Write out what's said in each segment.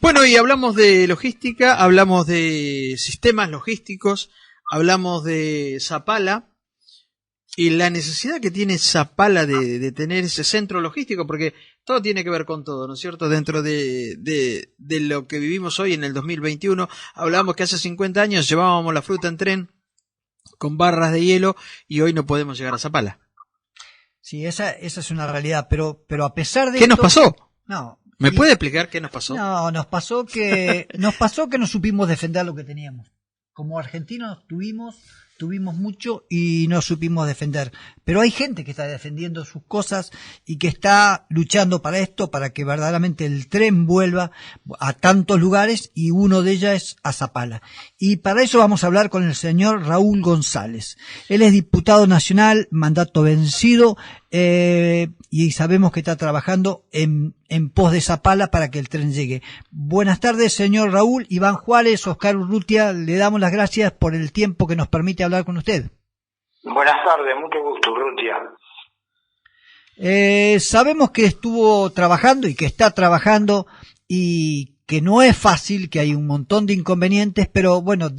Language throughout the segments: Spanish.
Bueno, y hablamos de logística, hablamos de sistemas logísticos, hablamos de Zapala y la necesidad que tiene Zapala de tener ese centro logístico, porque todo tiene que ver con todo, ¿no es cierto? Dentro de lo que vivimos hoy en el 2021, hablamos que hace 50 años llevábamos la fruta en tren con barras de hielo y hoy no podemos llegar a Zapala. Sí, esa es una realidad, pero a pesar de ¿Qué nos pasó? No. ¿Me puede explicar qué nos pasó? No, nos pasó que no supimos defender lo que teníamos. Como argentinos tuvimos mucho y no supimos defender. Pero hay gente que está defendiendo sus cosas y que está luchando para esto, para que verdaderamente el tren vuelva a tantos lugares, y uno de ellas es a Zapala. Y para eso vamos a hablar con el señor Raúl González. Él es diputado nacional, mandato vencido, y sabemos que está trabajando en pos de Zapala para que el tren llegue. Buenas tardes, señor Raúl. Iván Juárez, Oscar Urrutia, le damos las gracias por el tiempo que nos permite hablar con usted. Buenas tardes, mucho gusto, Urrutia. Sabemos que estuvo trabajando y que está trabajando y que no es fácil, que hay un montón de inconvenientes, pero bueno,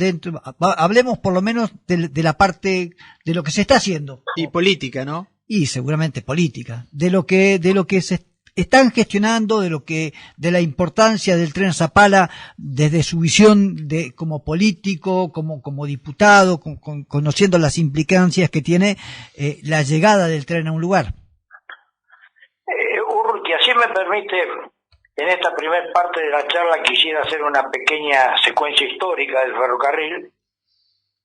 hablemos por lo menos de la parte de lo que se está haciendo. Y política, ¿no? Y seguramente política, de lo que se están gestionando, de la importancia del tren Zapala desde su visión como político, como diputado, conociendo las implicancias que tiene la llegada del tren a un lugar. Urrutia, si me permite, en esta primera parte de la charla quisiera hacer una pequeña secuencia histórica del ferrocarril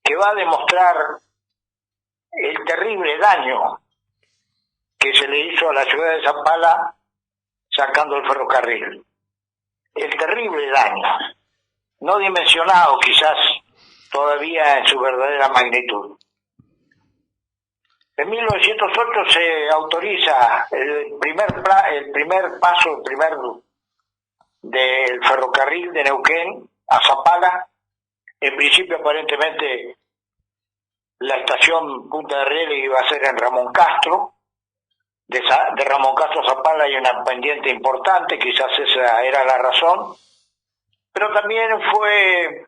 que va a demostrar el terrible daño que se le hizo a la ciudad de Zapala sacando el ferrocarril. El terrible daño, no dimensionado quizás todavía en su verdadera magnitud. En 1908 se autoriza el primer paso del ferrocarril de Neuquén a Zapala. En principio, aparentemente, la estación Punta de Rieles iba a ser en Ramón Castro. De Ramón Castro a Zapala hay una pendiente importante, quizás esa era la razón, pero también fue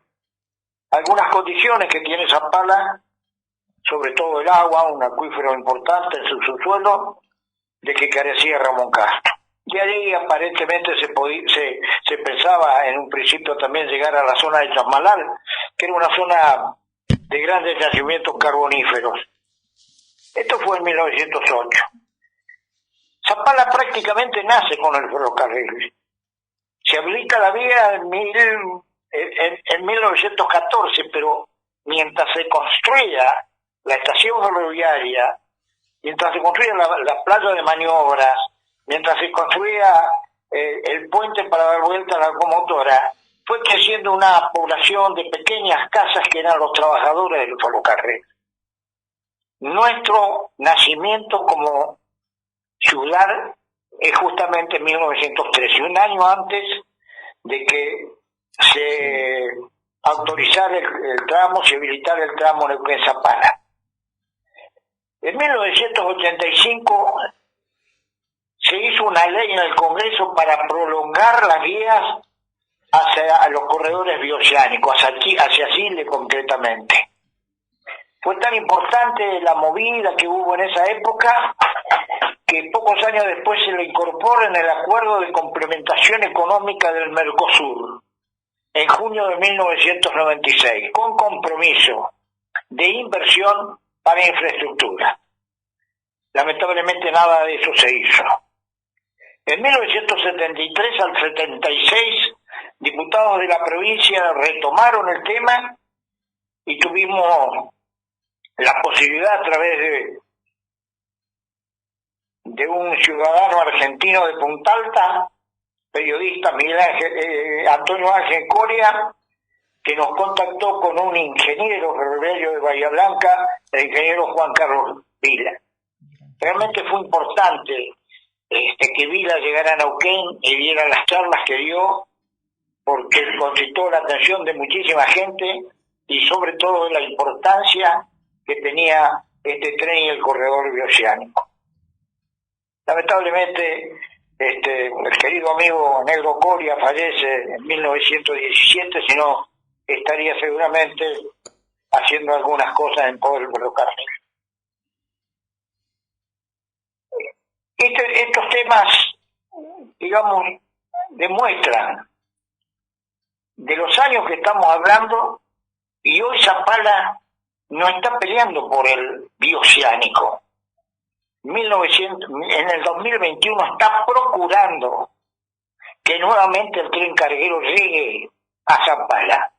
algunas condiciones que tiene Zapala, sobre todo el agua, un acuífero importante en su subsuelo, de que carecía Ramón Castro. Y allí aparentemente se pensaba en un principio también llegar a la zona de Chasmalal, que era una zona de grandes yacimientos carboníferos. Esto fue en 1908. Zapala prácticamente nace con el ferrocarril. Se habilita la vía en 1914, pero mientras se construía la estación ferroviaria, mientras se construía la playa de maniobras, mientras se construía el puente para dar vuelta a la locomotora, fue creciendo una población de pequeñas casas que eran los trabajadores del ferrocarril. Nuestro nacimiento como ciudad es justamente en 1913, un año antes de que se autorizara el tramo, se habilitara el tramo Neuquén-Zapala. En 1985 se hizo una ley en el Congreso para prolongar las vías hacia los corredores bioceánicos, hacia Chile concretamente. Fue tan importante la movida que hubo en esa época que pocos años después se le incorpora en el Acuerdo de Complementación Económica del Mercosur, en junio de 1996, con compromiso de inversión para infraestructura. Lamentablemente nada de eso se hizo. En 1973 al 76, diputados de la provincia retomaron el tema y tuvimos la posibilidad a través de un ciudadano argentino de Punta Alta, periodista Antonio Ángel Coria, que nos contactó con un ingeniero ferroviario de Bahía Blanca, el ingeniero Juan Carlos Vila. Realmente fue importante que Vila llegara a Neuquén y viera las charlas que dio, porque concitó la atención de muchísima gente y sobre todo de la importancia que tenía este tren y el corredor bioceánico. Lamentablemente el querido amigo Negro Coria fallece en 1917, si no estaría seguramente haciendo algunas cosas en todo el ferrocarril. Estos temas, digamos, demuestran de los años que estamos hablando, y hoy Zapala no está peleando por el bioceánico. En el 2021 está procurando que nuevamente el tren carguero llegue a Zapala.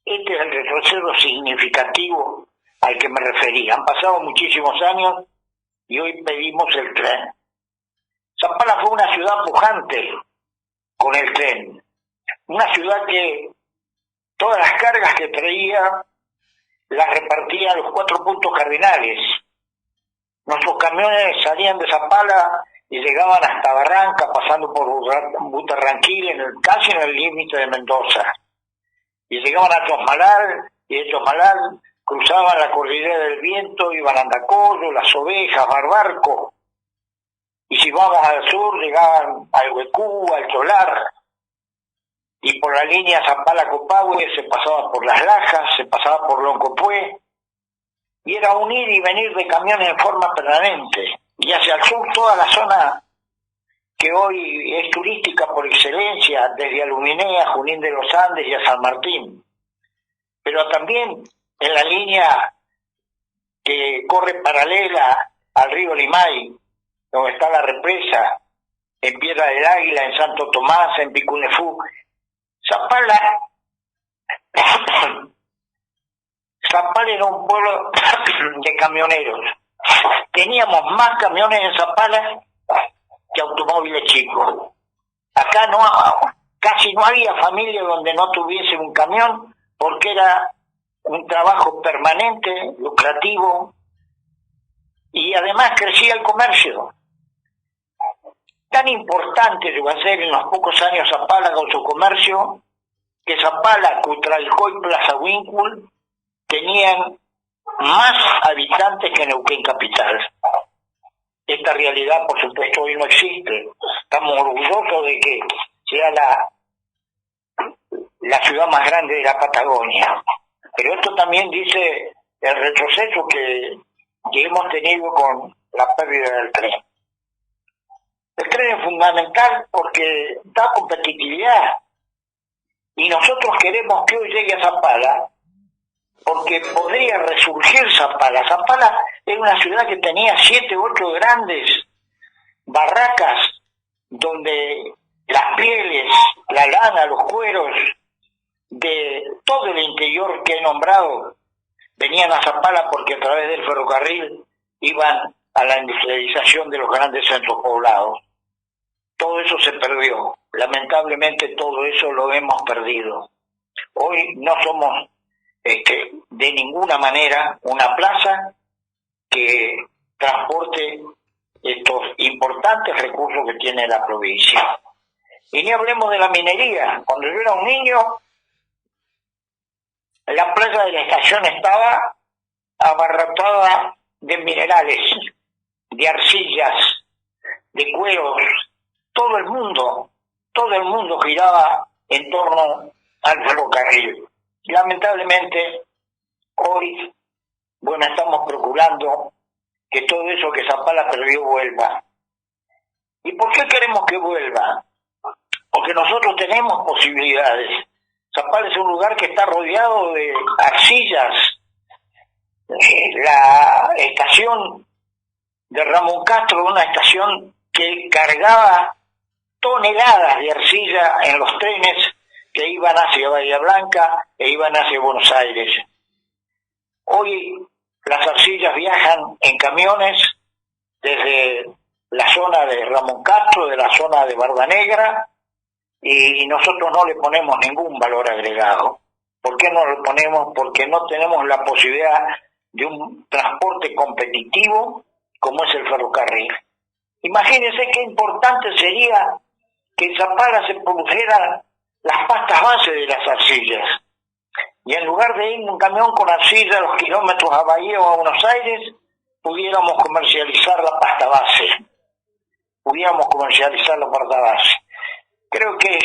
Este es el retroceso significativo al que me refería. Han pasado muchísimos años y hoy pedimos el tren. Zapala fue una ciudad pujante con el tren. Una ciudad que todas las cargas que traía las repartía a los 4 puntos cardinales. Nuestros camiones salían de Zapala y llegaban hasta Barranca, pasando por Butarranquil, casi en el límite de Mendoza. Y llegaban a Chosmalal, y de Chosmalal cruzaban la cordillera del Viento, iban a Andacollo, Las Ovejas, Barbarco. Y si vamos al sur, llegaban al Huecú, al Cholar. Y por la línea Zapala-Copahue se pasaba por Las Lajas, se pasaba por Loncopué. Y era un ir y venir de camiones en forma permanente. Y hacia el sur toda la zona que hoy es turística por excelencia, desde Aluminea, Junín de los Andes y a San Martín. Pero también en la línea que corre paralela al río Limay, donde está la represa, en Piedra del Águila, en Santo Tomás, en Picunefú. Zapala era un pueblo de camioneros. Teníamos más camiones en Zapala que automóviles chicos. Acá casi no había familia donde no tuviese un camión, porque era un trabajo permanente, lucrativo, y además crecía el comercio. Tan importante llegó a ser en los pocos años Zapala con su comercio, que Zapala, Cutralcó y Plaza Huíncul tenían más habitantes que Neuquén capital. Esta realidad, por supuesto, hoy no existe. Estamos orgullosos de que sea la ciudad más grande de la Patagonia. Pero esto también dice el retroceso que hemos tenido con la pérdida del tren. El tren es fundamental porque da competitividad. Y nosotros queremos que hoy llegue a Zapala, porque podría resurgir Zapala. Zapala era una ciudad que tenía 7 u 8 grandes barracas donde las pieles, la lana, los cueros de todo el interior que he nombrado venían a Zapala porque a través del ferrocarril iban a la industrialización de los grandes centros poblados. Todo eso se perdió. Lamentablemente todo eso lo hemos perdido. Hoy no somos de ninguna manera una plaza que transporte estos importantes recursos que tiene la provincia. Y ni hablemos de la minería. Cuando yo era un niño, la playa de la estación estaba abarrotada de minerales, de arcillas, de cueros. Todo el mundo giraba en torno al ferrocarril. Lamentablemente, hoy, estamos procurando que todo eso que Zapala perdió vuelva. ¿Y por qué queremos que vuelva? Porque nosotros tenemos posibilidades. Zapala es un lugar que está rodeado de arcillas. La estación de Ramón Castro, una estación que cargaba toneladas de arcilla en los trenes que iban hacia Bahía Blanca e iban hacia Buenos Aires. Hoy las arcillas viajan en camiones desde la zona de Ramón Castro, de la zona de Barba Negra, y nosotros no le ponemos ningún valor agregado. ¿Por qué no lo ponemos? Porque no tenemos la posibilidad de un transporte competitivo como es el ferrocarril. Imagínense qué importante sería que en Zapala se produjeran las pastas base de las arcillas. Y en lugar de ir en un camión con arcilla a los kilómetros a Bahía o a Buenos Aires, pudiéramos comercializar la pasta base. pudiéramos comercializar la cuarta base. Creo que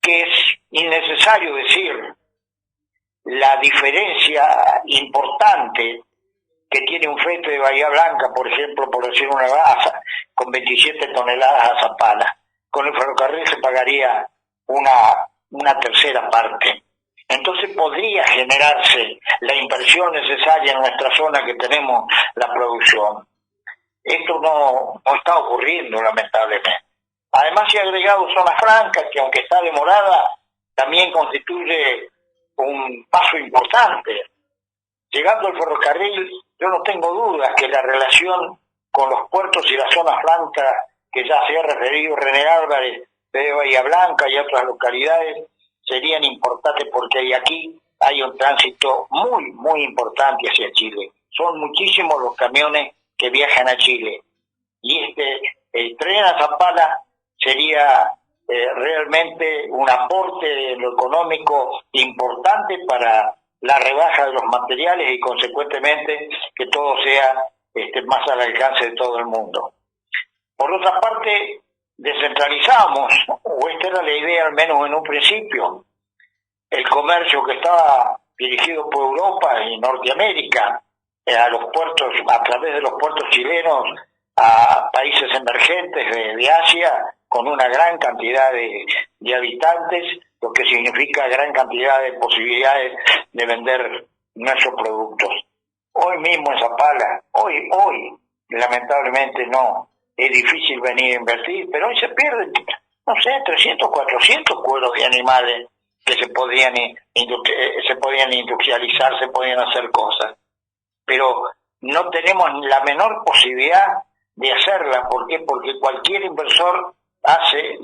es innecesario decir la diferencia importante que tiene un flete de Bahía Blanca, por ejemplo, por decir una base, con 27 toneladas a Zapala. Con el ferrocarril se pagaría una tercera parte. Entonces podría generarse la inversión necesaria en nuestra zona que tenemos la producción. Esto no está ocurriendo, lamentablemente. Además se ha agregado zona franca, que aunque está demorada, también constituye un paso importante. Llegando al ferrocarril, yo no tengo dudas que la relación con los puertos y la zona franca, que ya se ha referido René Álvarez, de Bahía Blanca y otras localidades, serían importantes porque aquí hay un tránsito muy, muy importante hacia Chile. Son muchísimos los camiones que viajan a Chile. Y el tren a Zapala sería realmente un aporte en lo económico importante para la rebaja de los materiales y consecuentemente que todo sea más al alcance de todo el mundo. Por otra parte, descentralizamos, o esta era la idea al menos en un principio, el comercio que estaba dirigido por Europa y Norteamérica a los puertos, a través de los puertos chilenos a países emergentes de Asia, con una gran cantidad de habitantes, lo que significa gran cantidad de posibilidades de vender nuestros productos. Hoy mismo en Zapala, hoy, lamentablemente no, es difícil venir a invertir, pero hoy se pierden, 300, 400 cueros de animales que se podían industrializar, se podían hacer cosas. Pero no tenemos la menor posibilidad de hacerla. ¿Por qué? Porque cualquier inversor hace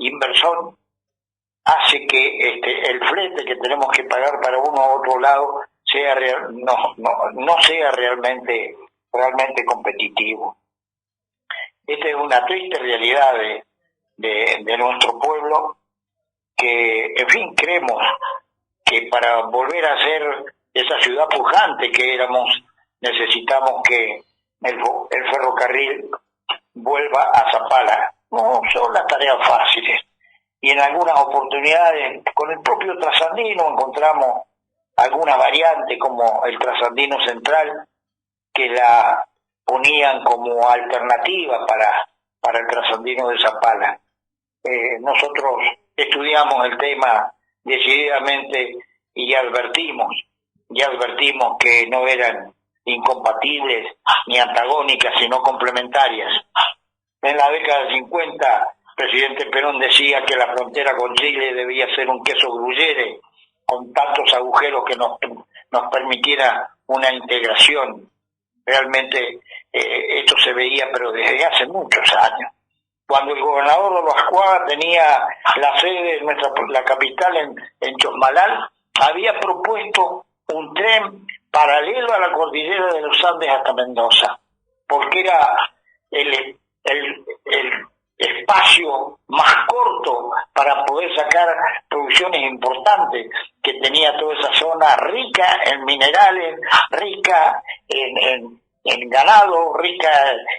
que el flete que tenemos que pagar para uno u otro lado sea no sea realmente competitivo. Esta es una triste realidad de nuestro pueblo, que, en fin, creemos que para volver a ser esa ciudad pujante que éramos, necesitamos que el ferrocarril vuelva a Zapala. No son las tareas fáciles. Y en algunas oportunidades, con el propio trasandino, encontramos algunas variantes, como el trasandino central, que la ponían como alternativa para el trasandino de Zapala. Nosotros estudiamos el tema decididamente y ya advertimos que no eran incompatibles ni antagónicas, sino complementarias. En la década de 50, el presidente Perón decía que la frontera con Chile debía ser un queso gruyere, con tantos agujeros que nos permitiera una integración. Realmente esto se veía, pero desde hace muchos años. Cuando el gobernador de Loascuaga tenía la sede de la capital en Chosmalal, había propuesto un tren paralelo a la cordillera de los Andes hasta Mendoza, porque era el espacio más corto para poder sacar producciones importantes que tenía toda esa zona, rica en minerales, rica en ganado, rica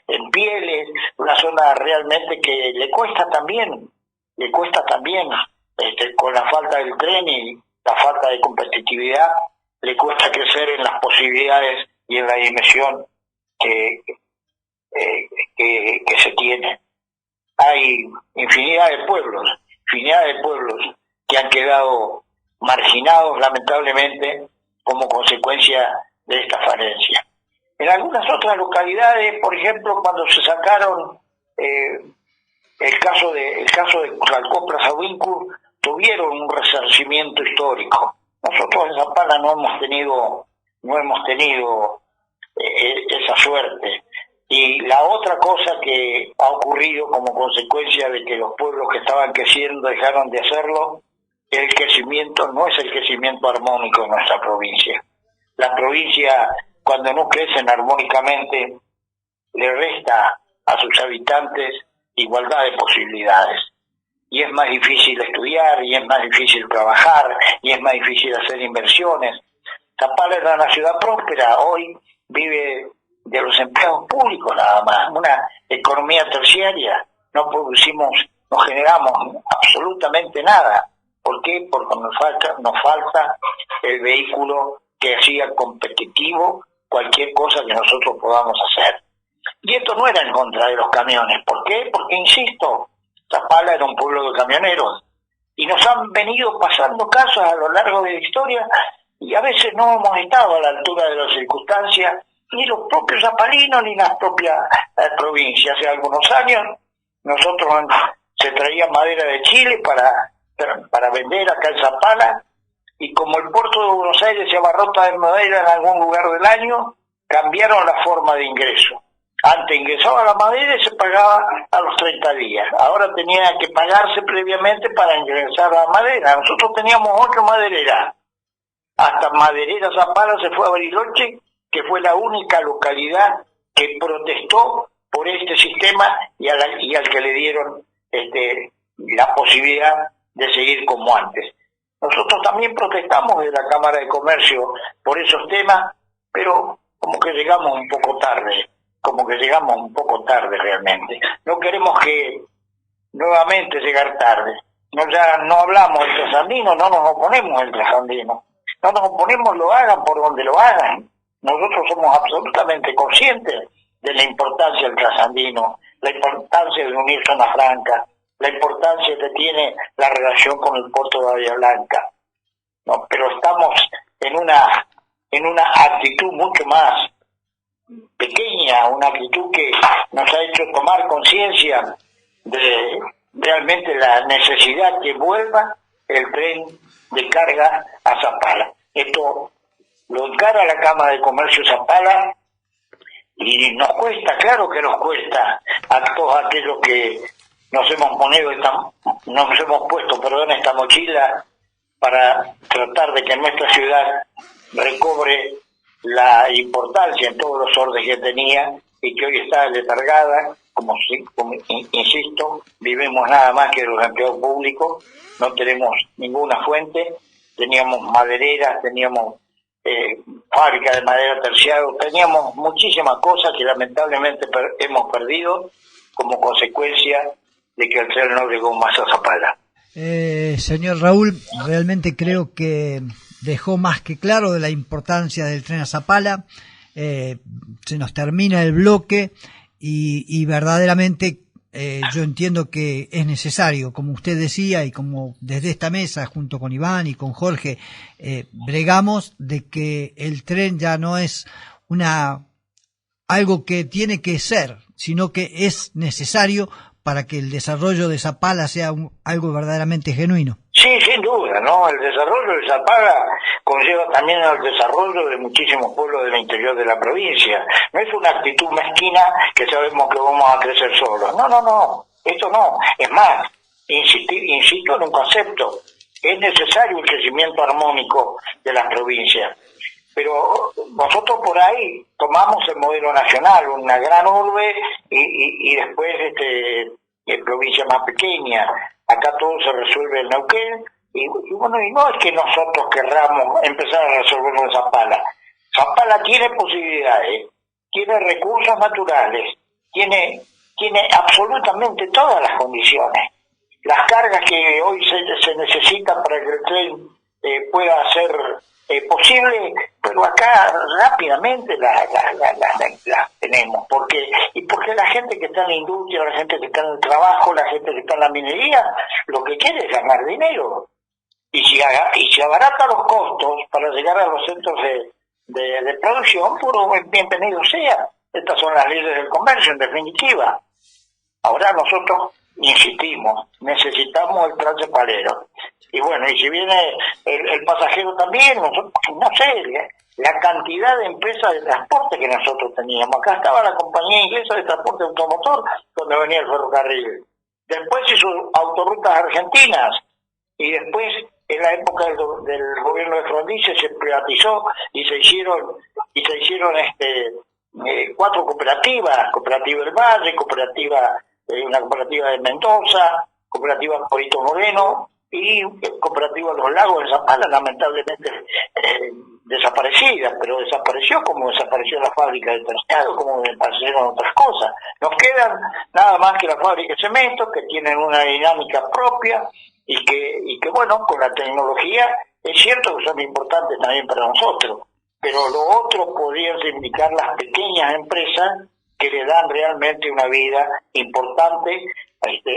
en pieles, una zona realmente que le cuesta también con la falta del tren y la falta de competitividad, le cuesta crecer en las posibilidades y en la dimensión que se tiene. Hay infinidad de pueblos que han quedado marginados lamentablemente como consecuencia de esta falencia. En algunas otras localidades, por ejemplo, cuando se sacaron el caso de Calcoplas Awincur, tuvieron un resarcimiento histórico. Nosotros en Zapala no hemos tenido esa suerte. Y la otra cosa que ha ocurrido como consecuencia de que los pueblos que estaban creciendo dejaron de hacerlo, el crecimiento no es el crecimiento armónico en nuestra provincia. La provincia, cuando no crecen armónicamente, le resta a sus habitantes igualdad de posibilidades. Y es más difícil estudiar, y es más difícil trabajar, y es más difícil hacer inversiones. Zapala era una ciudad próspera, hoy vive de los empleados públicos nada más, una economía terciaria. No producimos, no generamos absolutamente nada. ¿Por qué? Porque nos falta el vehículo que hacía competitivo cualquier cosa que nosotros podamos hacer. Y esto no era en contra de los camiones. ¿Por qué? Porque, insisto, Zapala era un pueblo de camioneros. Y nos han venido pasando casos a lo largo de la historia y a veces no hemos estado a la altura de las circunstancias, ni los propios zapalinos ni las propias provincias. Hace algunos años nosotros se traía madera de Chile para vender acá en Zapala, y como el puerto de Buenos Aires se abarrota de madera en algún lugar del año, cambiaron la forma de ingreso. Antes ingresaba la madera y se pagaba a los 30 días. Ahora tenía que pagarse previamente para ingresar la madera. Nosotros teníamos 8 madereras. Hasta Maderera Zapala se fue a Bariloche, que fue la única localidad que protestó por este sistema y al que le dieron la posibilidad de seguir como antes. Nosotros también protestamos de la Cámara de Comercio por esos temas, pero como que llegamos un poco tarde realmente. No queremos que nuevamente llegar tarde. Ya no hablamos del trasandino, no nos oponemos al trasandino. No nos oponemos, lo hagan por donde lo hagan. Nosotros somos absolutamente conscientes de la importancia del trasandino, la importancia de unir Zona Franca, la importancia que tiene la relación con el puerto de Bahía Blanca. No, pero estamos en una actitud mucho más pequeña, una actitud que nos ha hecho tomar conciencia de realmente la necesidad que vuelva el tren de carga a Zapala. Esto lo encara la Cámara de Comercio Zapala y nos cuesta, claro que nos cuesta a todos aquellos que nos hemos puesto esta mochila para tratar de que nuestra ciudad recobre la importancia en todos los órdenes que tenía y que hoy está letargada. Como insisto, vivimos nada más que de los empleados públicos, no tenemos ninguna fuente, teníamos madereras, teníamos fábrica de madera terciaria, teníamos muchísimas cosas que lamentablemente hemos perdido como consecuencia de que el tren no llegó más a Zapala. Señor Raúl, realmente creo que dejó más que claro de la importancia del tren a Zapala. Se nos termina el bloque y verdaderamente yo entiendo que es necesario, como usted decía y como desde esta mesa junto con Iván y con Jorge bregamos de que el tren ya no es algo que tiene que ser, sino que es necesario para que el desarrollo de Zapala sea algo verdaderamente genuino. Sí, sin duda, ¿no? El desarrollo de Zapala conlleva también el desarrollo de muchísimos pueblos del interior de la provincia. No es una actitud mezquina que sabemos que vamos a crecer solos. No, esto no. Es más, insisto en un concepto. Es necesario el crecimiento armónico de las provincias. Pero nosotros por ahí tomamos el modelo nacional, una gran urbe y después provincia más pequeña. Acá todo se resuelve en Neuquén y no es que nosotros querramos empezar a resolverlo en Zapala. Zapala tiene posibilidades, tiene recursos naturales, tiene absolutamente todas las condiciones. Las cargas que hoy se necesitan para que el tren pueda ser posible, pero acá rápidamente las tenemos, porque la gente que está en la industria, la gente que está en el trabajo, la gente que está en la minería, lo que quiere es ganar dinero, y si abarata los costos para llegar a los centros de producción, puro bienvenido sea. Estas son las leyes del comercio, en definitiva. Ahora nosotros insistimos, necesitamos el tren zapalero. Y bueno, y si viene el pasajero también, nosotros, no sé, la cantidad de empresas de transporte que nosotros teníamos. Acá estaba la compañía inglesa de transporte automotor, donde venía el ferrocarril. Después hizo autorrutas argentinas, y después, en la época del gobierno de Frondizi, se privatizó y se hicieron 4 cooperativas: Cooperativa del Valle, una cooperativa de Mendoza, Cooperativa Corito Moreno y Cooperativa Los Lagos de Zapala. Lamentablemente desaparecida, pero desapareció como desapareció la fábrica de terciado, como desaparecieron otras cosas. Nos quedan nada más que la fábrica de cemento, que tienen una dinámica propia y que bueno, con la tecnología es cierto que son importantes también para nosotros, pero lo otro podrían significar las pequeñas empresas que le dan realmente una vida importante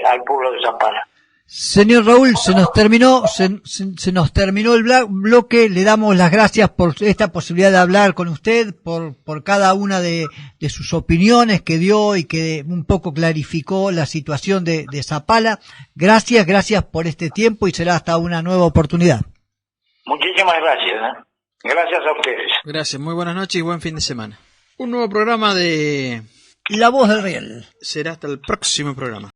al pueblo de Zapala. Señor Raúl, se nos terminó el bloque. Le damos las gracias por esta posibilidad de hablar con usted, por cada una de sus opiniones que dio y que un poco clarificó la situación de Zapala. Gracias por este tiempo y será hasta una nueva oportunidad. Muchísimas gracias. Gracias a ustedes. Gracias, muy buenas noches y buen fin de semana. Un nuevo programa de La Voz del Riel. será hasta el próximo programa.